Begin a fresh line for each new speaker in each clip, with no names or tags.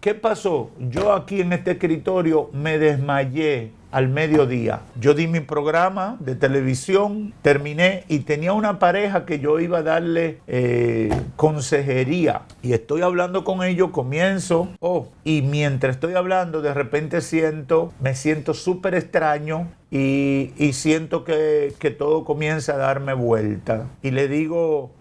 ¿Qué pasó? Yo aquí en este escritorio me desmayé al mediodía. Yo di mi programa de televisión, terminé y tenía una pareja que yo iba a darle consejería. Y estoy hablando con ellos, comienzo, y mientras estoy hablando de repente me siento súper extraño y siento que todo comienza a darme vuelta. Y le digo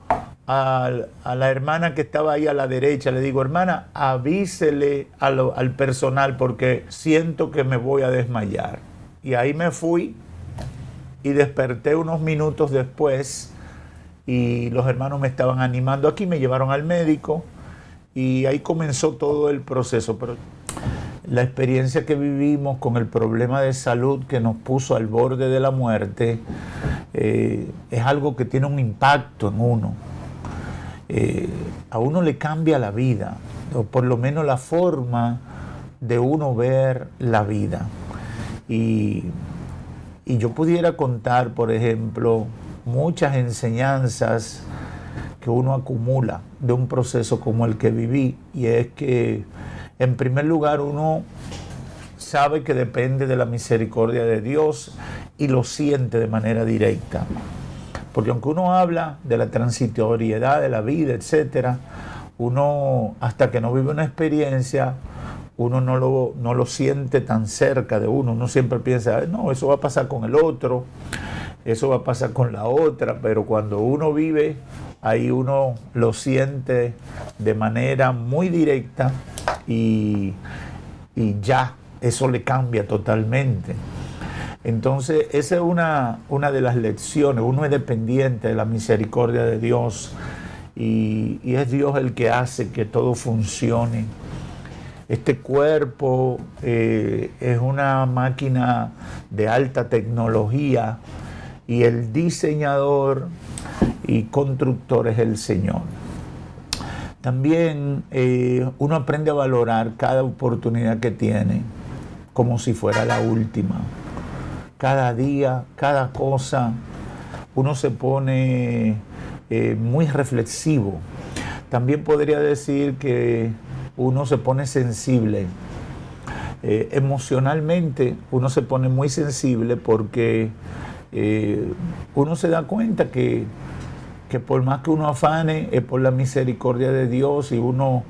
a la hermana que estaba ahí a la derecha, le digo, hermana, avísele al personal porque siento que me voy a desmayar. Y ahí me fui y desperté unos minutos después y los hermanos me estaban animando aquí, me llevaron al médico y ahí comenzó todo el proceso. Pero la experiencia que vivimos con el problema de salud que nos puso al borde de la muerte es algo que tiene un impacto en uno. A uno le cambia la vida, o por lo menos la forma de uno ver la vida. Y yo pudiera contar, por ejemplo, muchas enseñanzas que uno acumula de un proceso como el que viví, y es que, en primer lugar, uno sabe que depende de la misericordia de Dios y lo siente de manera directa. Porque aunque uno habla de la transitoriedad de la vida, etcétera, uno, hasta que no vive una experiencia, uno no lo siente tan cerca de uno. Uno siempre piensa, no, eso va a pasar con el otro, eso va a pasar con la otra, pero cuando uno vive, ahí uno lo siente de manera muy directa y ya, eso le cambia totalmente. Entonces, esa es una de las lecciones. Uno es dependiente de la misericordia de Dios y es Dios el que hace que todo funcione. Este cuerpo es una máquina de alta tecnología y el diseñador y constructor es el Señor. También uno aprende a valorar cada oportunidad que tiene como si fuera la última. Cada día, cada cosa, uno se pone muy reflexivo. También podría decir que uno se pone sensible. Emocionalmente uno se pone muy sensible porque uno se da cuenta que por más que uno afane es por la misericordia de Dios, y uno,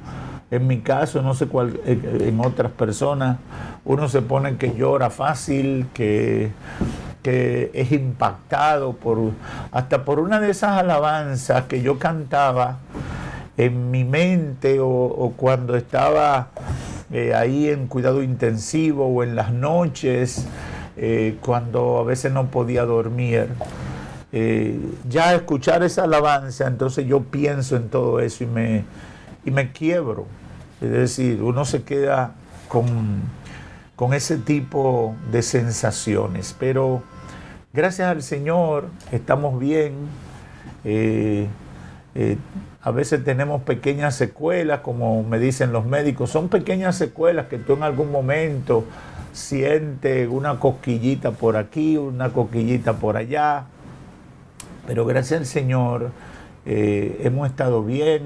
en mi caso, no sé cuál, en otras personas, uno se pone que llora fácil, que es impactado hasta por una de esas alabanzas que yo cantaba en mi mente o cuando estaba ahí en cuidado intensivo o en las noches, cuando a veces no podía dormir. Ya escuchar esa alabanza, entonces yo pienso en todo eso y me quiebro. Es decir, uno se queda con ese tipo de sensaciones. Pero gracias al Señor estamos bien. A veces tenemos pequeñas secuelas, como me dicen los médicos. Son pequeñas secuelas que tú en algún momento sientes una cosquillita por aquí, una cosquillita por allá. Pero gracias al Señor hemos estado bien,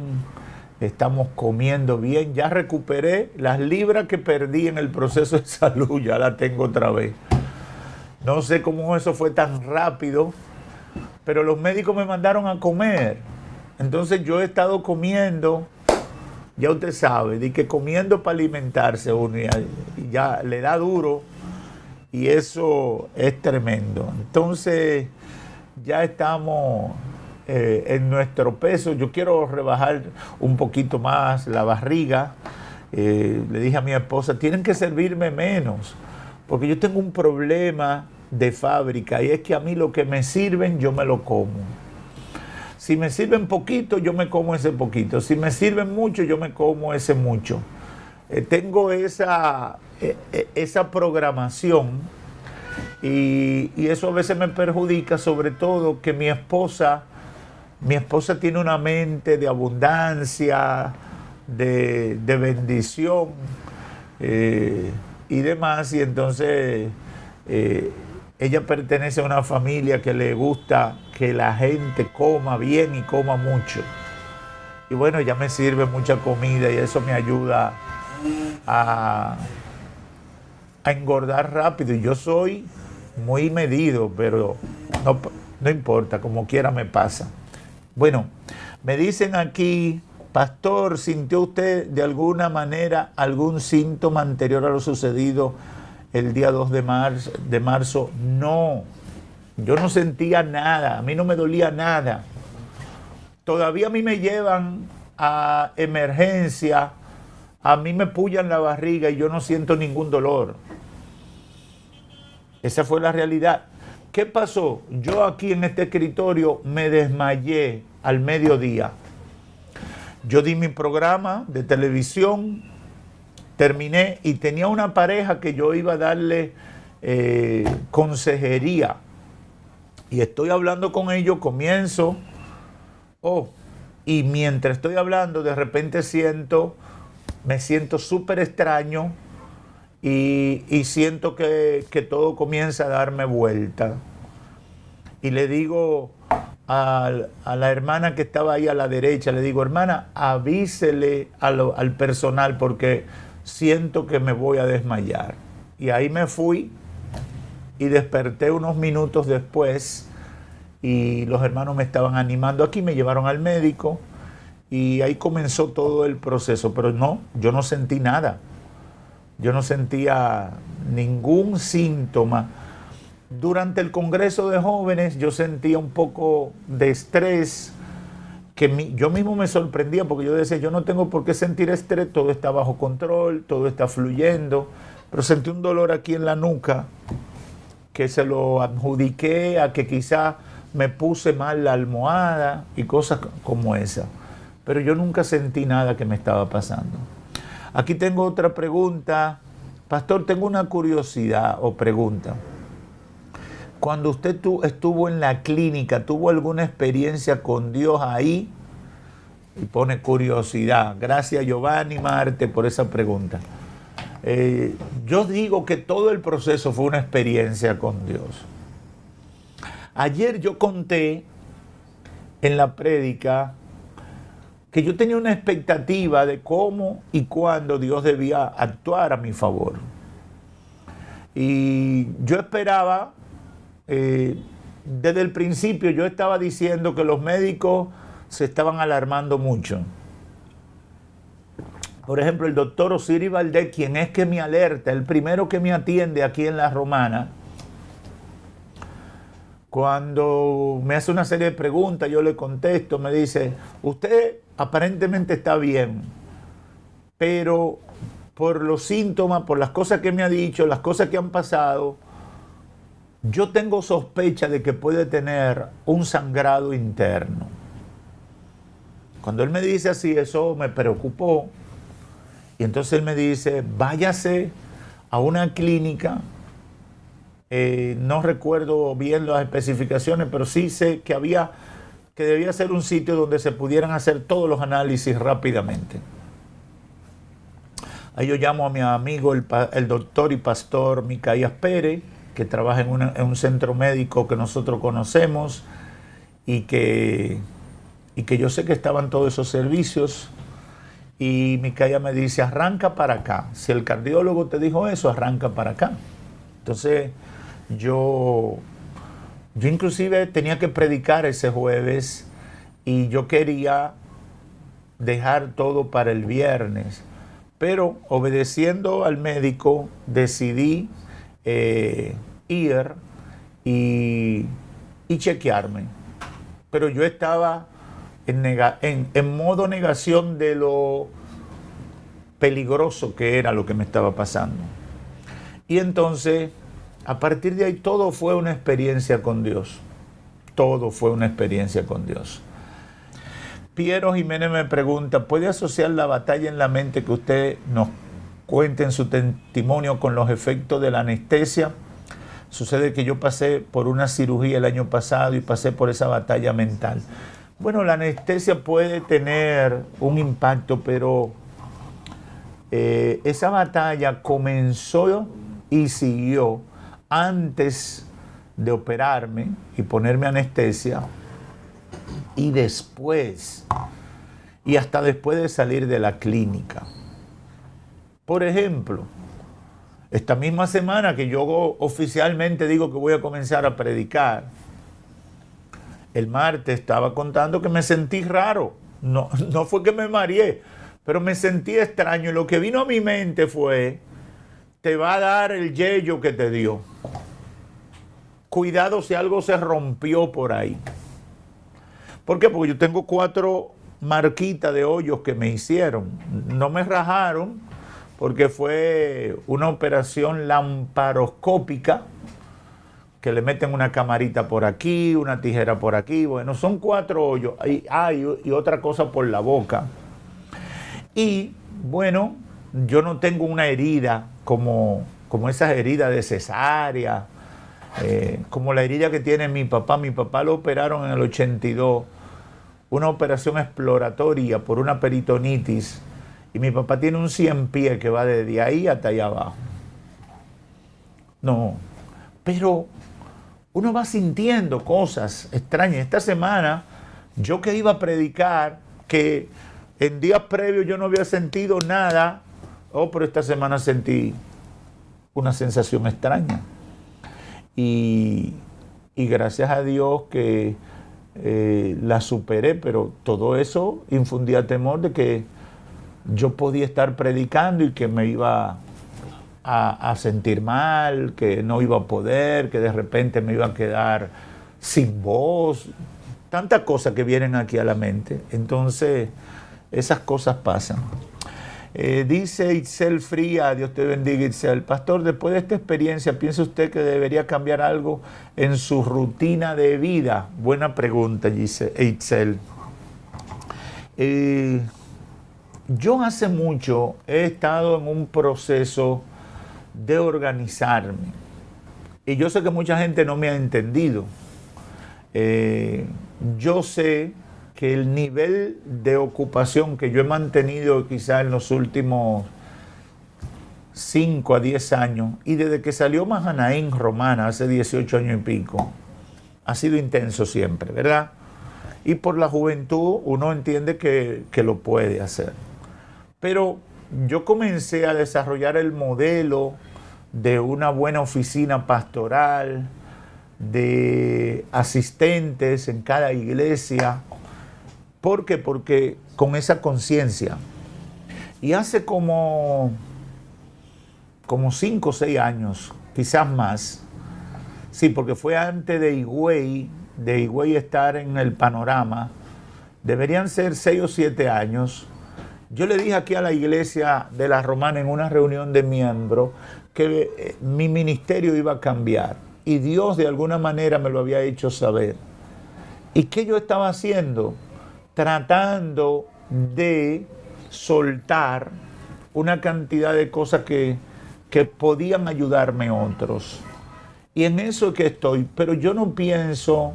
estamos comiendo bien. Ya recuperé las libras que perdí en el proceso de salud, ya las tengo otra vez. No sé cómo eso fue tan rápido, pero los médicos me mandaron a comer. Entonces yo he estado comiendo, ya usted sabe, de que comiendo para alimentarse uno y ya le da duro y eso es tremendo. Entonces ya estamos en nuestro peso. Yo quiero rebajar un poquito más la barriga. Le dije a mi esposa, tienen que servirme menos, porque yo tengo un problema de fábrica y es que a mí lo que me sirven yo me lo como. Si me sirven poquito, yo me como ese poquito. Si me sirven mucho, yo me como ese mucho. Tengo esa programación y eso a veces me perjudica, sobre todo que mi esposa tiene una mente de abundancia, de bendición y demás. Y entonces ella pertenece a una familia que le gusta que la gente coma bien y coma mucho. Y bueno, ella me sirve mucha comida y eso me ayuda a engordar rápido. Y yo soy muy medido, pero no importa, como quiera me pasa. Bueno, me dicen aquí, pastor, ¿sintió usted de alguna manera algún síntoma anterior a lo sucedido el día 2 de marzo? No, yo no sentía nada, a mí no me dolía nada. Todavía a mí me llevan a emergencia, a mí me pullan la barriga y yo no siento ningún dolor. Esa fue la realidad. ¿Qué pasó? Yo aquí en este escritorio me desmayé al mediodía. Yo di mi programa de televisión, terminé y tenía una pareja que yo iba a darle consejería. Y estoy hablando con ellos, comienzo, y mientras estoy hablando, de repente me siento súper extraño y siento que todo comienza a darme vuelta. Y le digo a la hermana que estaba ahí a la derecha, le digo, hermana, avísele al personal porque siento que me voy a desmayar. Y ahí me fui y desperté unos minutos después y los hermanos me estaban animando aquí, me llevaron al médico y ahí comenzó todo el proceso. Pero no, yo no sentí nada. Yo no sentía ningún síntoma. Durante el Congreso de Jóvenes yo sentía un poco de estrés, que yo mismo me sorprendía porque yo decía, yo no tengo por qué sentir estrés, todo está bajo control, todo está fluyendo, pero sentí un dolor aquí en la nuca que se lo adjudiqué a que quizá me puse mal la almohada y cosas como esa. Pero yo nunca sentí nada que me estaba pasando. Aquí tengo otra pregunta. Pastor, tengo una curiosidad o pregunta. Cuando usted estuvo en la clínica, ¿tuvo alguna experiencia con Dios ahí? Y pone curiosidad. Gracias, Giovanni Marte, por esa pregunta. Yo digo que todo el proceso fue una experiencia con Dios. Ayer yo conté en la prédica que yo tenía una expectativa de cómo y cuándo Dios debía actuar a mi favor. Y yo esperaba, desde el principio yo estaba diciendo que los médicos se estaban alarmando mucho. Por ejemplo, el doctor Osiris Valdés, quien es que me alerta, el primero que me atiende aquí en La Romana, cuando me hace una serie de preguntas, yo le contesto, me dice, usted aparentemente está bien, pero por los síntomas, por las cosas que me ha dicho, las cosas que han pasado, yo tengo sospecha de que puede tener un sangrado interno. Cuando él me dice así, eso me preocupó. Y entonces él me dice, váyase a una clínica. No recuerdo bien las especificaciones, pero sí sé que debía ser un sitio donde se pudieran hacer todos los análisis rápidamente. Ahí yo llamo a mi amigo, el doctor y pastor Micaías Pérez, que trabaja en un centro médico que nosotros conocemos y que yo sé que estaban todos esos servicios. Y Micaías me dice, arranca para acá. Si el cardiólogo te dijo eso, arranca para acá. Entonces, yo inclusive tenía que predicar ese jueves y yo quería dejar todo para el viernes. Pero obedeciendo al médico, decidí ir y chequearme. Pero yo estaba en modo negación de lo peligroso que era lo que me estaba pasando. Y entonces, a partir de ahí, todo fue una experiencia con Dios. Todo fue una experiencia con Dios. Piero Jiménez me pregunta, ¿puede asociar la batalla en la mente que usted nos cuente en su testimonio con los efectos de la anestesia? Sucede que yo pasé por una cirugía el año pasado y pasé por esa batalla mental. Bueno, la anestesia puede tener un impacto, pero esa batalla comenzó y siguió antes de operarme y ponerme anestesia y después, y hasta después de salir de la clínica. Por ejemplo, esta misma semana que yo oficialmente digo que voy a comenzar a predicar, el martes estaba contando que me sentí raro. No fue que me mareé, pero me sentí extraño. Y lo que vino a mi mente fue, te va a dar el yello que te dio. Cuidado si algo se rompió por ahí. ¿Por qué? Porque yo tengo 4 marquitas de hoyos que me hicieron. No me rajaron porque fue una operación laparoscópica, que le meten una camarita por aquí, una tijera por aquí. Bueno, son 4 hoyos. Y otra cosa por la boca. Y bueno, yo no tengo una herida como esas heridas de cesárea, como la herida que tiene mi papá. Mi papá lo operaron en el 82, una operación exploratoria por una peritonitis. Y mi papá tiene un 100 pies que va desde ahí hasta allá abajo. No, pero uno va sintiendo cosas extrañas. Esta semana, yo que iba a predicar, que en días previos yo no había sentido nada, pero esta semana sentí una sensación extraña. Y gracias a Dios que la superé, pero todo eso infundía temor de que yo podía estar predicando y que me iba a sentir mal, que no iba a poder, que de repente me iba a quedar sin voz, tantas cosas que vienen aquí a la mente. Entonces, esas cosas pasan. Dice Itzel Fría, Dios te bendiga, Itzel. Pastor, después de esta experiencia, ¿piensa usted que debería cambiar algo en su rutina de vida? Buena pregunta, dice Itzel. Yo hace mucho he estado en un proceso de organizarme. Y yo sé que mucha gente no me ha entendido. Yo sé que el nivel de ocupación que yo he mantenido quizá en los últimos 5 a 10 años, y desde que salió Mahanaim Romana hace 18 años y pico, ha sido intenso siempre, ¿verdad? Y por la juventud uno entiende que lo puede hacer. Pero yo comencé a desarrollar el modelo de una buena oficina pastoral, de asistentes en cada iglesia. ¿Por qué? Porque con esa conciencia. Y hace como 5 o 6 años, quizás más, sí, porque fue antes de Higüey estar en el panorama, deberían ser 6 o 7 años. Yo le dije aquí a la iglesia de la Romana en una reunión de miembros que mi ministerio iba a cambiar. Y Dios de alguna manera me lo había hecho saber. ¿Y qué yo estaba haciendo? Tratando de soltar una cantidad de cosas que podían ayudarme otros. Y en eso es que estoy. Pero yo no pienso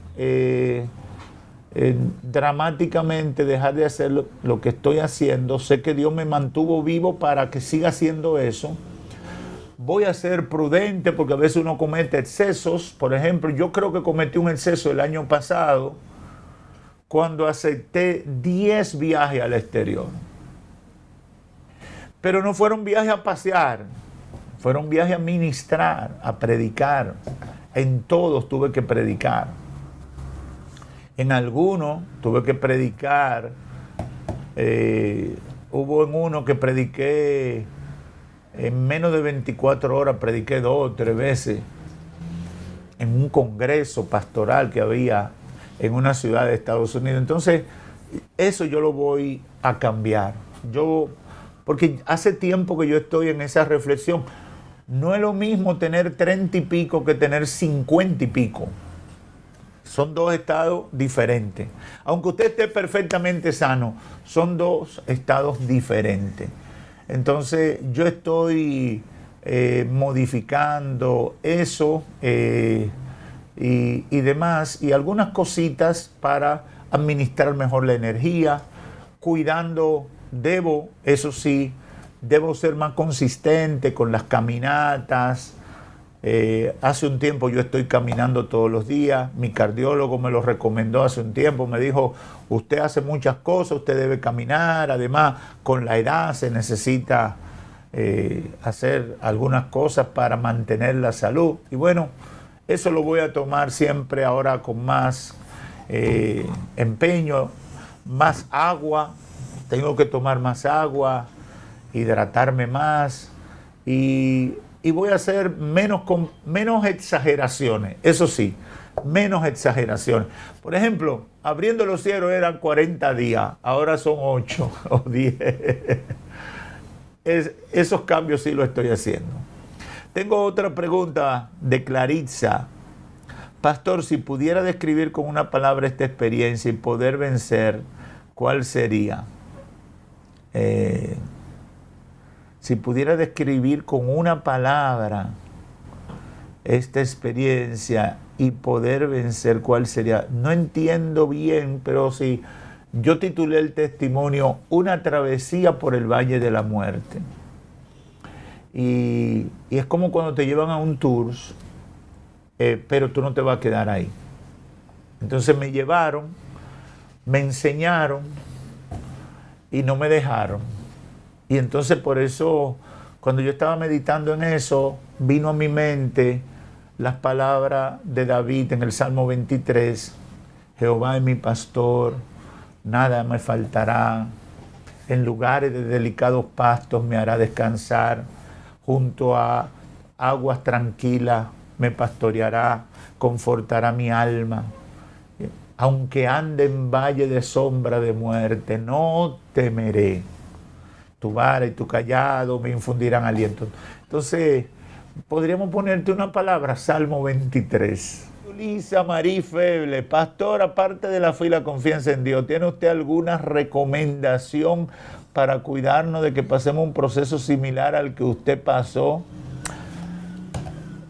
dramáticamente dejar de hacer lo que estoy haciendo. Sé que Dios me mantuvo vivo para que siga haciendo eso. Voy a ser prudente porque a veces uno comete excesos. Por ejemplo, yo creo que cometí un exceso el año pasado cuando acepté 10 viajes al exterior. Pero no fueron viajes a pasear, fueron viajes a ministrar, a predicar. En todos tuve que predicar. En algunos tuve que predicar. Hubo en uno que prediqué en menos de 24 horas, prediqué 2 o 3 veces en un congreso pastoral que había en una ciudad de Estados Unidos. Entonces, eso yo lo voy a cambiar. Porque hace tiempo que yo estoy en esa reflexión. No es lo mismo tener 30 y pico que tener 50 y pico. Son 2 estados diferentes. Aunque usted esté perfectamente sano, son 2 estados diferentes. Entonces, yo estoy modificando eso y demás, y algunas cositas para administrar mejor la energía, cuidando, eso sí, debo ser más consistente con las caminatas. Hace un tiempo yo estoy caminando todos los días. Mi cardiólogo me lo recomendó hace un tiempo. Me dijo, usted hace muchas cosas, usted debe caminar. Además, con la edad se necesita hacer algunas cosas para mantener la salud. Y bueno, eso lo voy a tomar siempre ahora con más empeño, más agua. Tengo que tomar más agua, hidratarme más y voy a hacer menos exageraciones. Eso sí, menos exageraciones. Por ejemplo, abriendo los cielos eran 40 días, ahora son 8 o 10. Esos cambios sí lo estoy haciendo. Tengo otra pregunta de Claritza. Pastor, si pudiera describir con una palabra esta experiencia y poder vencer, ¿cuál sería? Si pudiera describir con una palabra esta experiencia y poder vencer, ¿cuál sería? No entiendo bien, pero sí, yo titulé el testimonio Una travesía por el Valle de la Muerte. Y es como cuando te llevan a un tour, pero tú no te vas a quedar ahí. Entonces me llevaron, me enseñaron y no me dejaron. Y entonces por eso, cuando yo estaba meditando en eso, vino a mi mente las palabras de David en el Salmo 23. Jehová es mi pastor, nada me faltará. En lugares de delicados pastos me hará descansar. Junto a aguas tranquilas me pastoreará, confortará mi alma. Aunque ande en valle de sombra de muerte, no temeré. Tu vara y tu cayado me infundirán aliento. Entonces, podríamos ponerte una palabra, Salmo 23. Lisa Marí Feble, pastor, aparte de la fe y la confianza en Dios, ¿tiene usted alguna recomendación para cuidarnos de que pasemos un proceso similar al que usted pasó?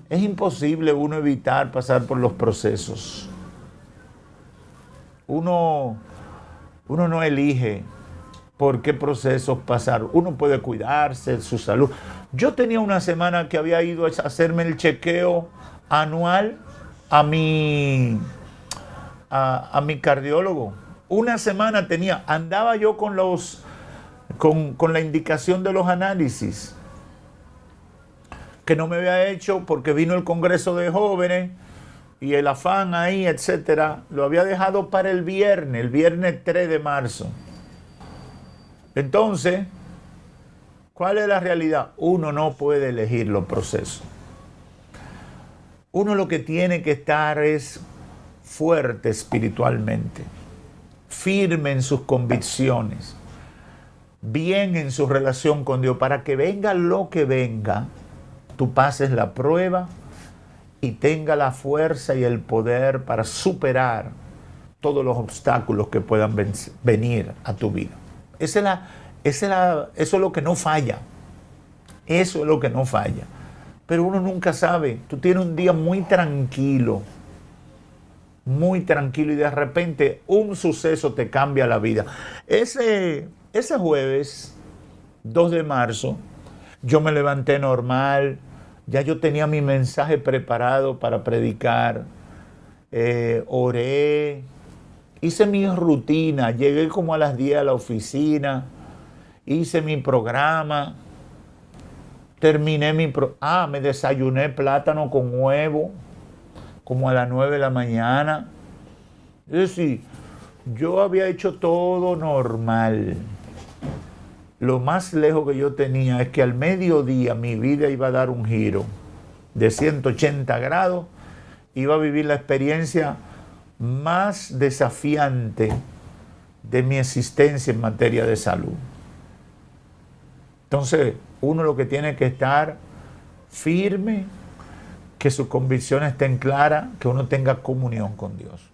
Es imposible uno evitar pasar por los procesos. Uno no elige por qué procesos pasar. Uno puede cuidarse, su salud. Yo tenía una semana que había ido a hacerme el chequeo anual a mi cardiólogo. Una semana tenía, andaba yo con la indicación de los análisis que no me había hecho porque vino el Congreso de Jóvenes y el afán ahí, etcétera. Lo había dejado para el viernes 3 de marzo. Entonces, ¿cuál es la realidad? Uno no puede elegir los procesos. Uno lo que tiene que estar es fuerte espiritualmente, firme en sus convicciones, bien en su relación con Dios, para que venga lo que venga, tú pases la prueba y tenga la fuerza y el poder para superar todos los obstáculos que puedan venir a tu vida. Eso es lo que no falla. Eso es lo que no falla. Pero uno nunca sabe. Tú tienes un día muy tranquilo y de repente un suceso te cambia la vida. Ese jueves 2 de marzo yo me levanté normal, ya yo tenía mi mensaje preparado para predicar, oré, hice mi rutina, llegué como a las 10 a la oficina, hice mi programa, terminé me desayuné plátano con huevo, como a las 9 de la mañana. Es decir, yo había hecho todo normal. Lo más lejos que yo tenía es que al mediodía mi vida iba a dar un giro de 180 grados, iba a vivir la experiencia más desafiante de mi existencia en materia de salud. Entonces, uno lo que tiene que estar firme, que sus convicciones estén claras, que uno tenga comunión con Dios.